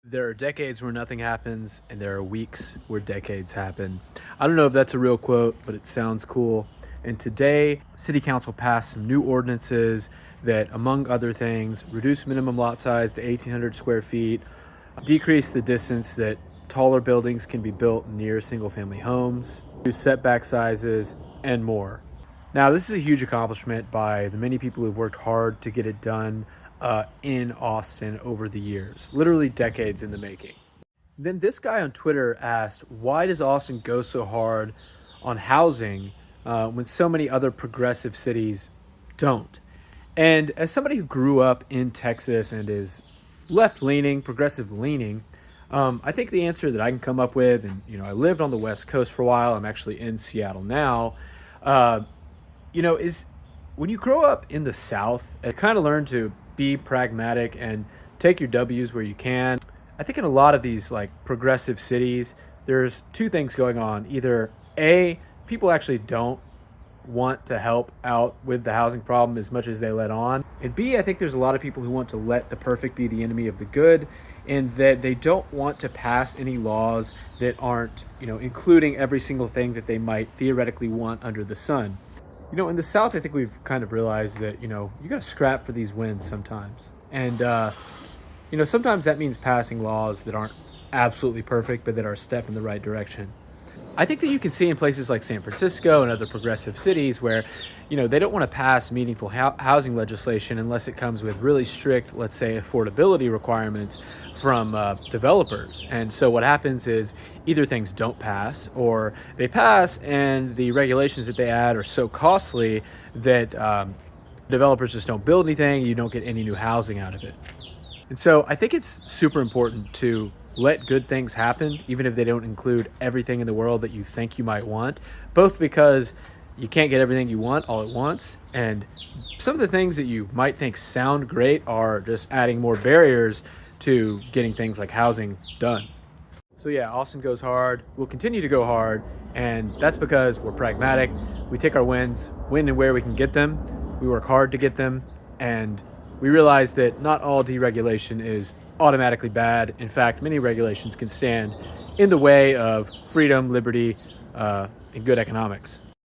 There are decades where nothing happens, and there are weeks where decades happen. I don't know if that's a real quote, but it sounds cool. And today, City Council passed some new ordinances that, among other things, reduce minimum lot size to 1,800 square feet, decrease the distance that taller buildings can be built near single family homes, reduce setback sizes, and more. Now, this is a huge accomplishment by the many people who've worked hard to get it done in Austin over the years, literally decades in the making. Then this guy on Twitter asked, why does Austin go so hard on housing when so many other progressive cities don't? And as somebody who grew up in Texas and is left leaning, progressive leaning, I think the answer that I can come up with, and I lived on the West Coast for a while. I'm actually in Seattle now. Uh, is when you grow up in the South, you kind of learn to be pragmatic and take your W's where you can. I think in a lot of these like progressive cities, there's two things going on. Either A, people actually don't want to help out with the housing problem as much as they let on. And B, I think there's a lot of people who want to let the perfect be the enemy of the good, and that they don't want to pass any laws that aren't, including every single thing that they might theoretically want under the sun. In the South, I think we've kind of realized that, you got to scrap for these wins sometimes. And, sometimes that means passing laws that aren't absolutely perfect, but that are a step in the right direction. I think that you can see in places like San Francisco and other progressive cities where, they don't want to pass meaningful housing legislation unless it comes with really strict, let's say, affordability requirements from developers. And so what happens is either things don't pass or they pass and the regulations that they add are so costly that developers just don't build anything. You don't get any new housing out of it. And so I think it's super important to let good things happen, even if they don't include everything in the world that you think you might want, both because you can't get everything you want all at once. And some of the things that you might think sound great are just adding more barriers to getting things like housing done. So yeah, Austin goes hard. We'll continue to go hard. And that's because we're pragmatic. We take our wins, when and where we can get them. We work hard to get them. And we realize that not all deregulation is automatically bad. In fact, many regulations can stand in the way of freedom, liberty, and good economics.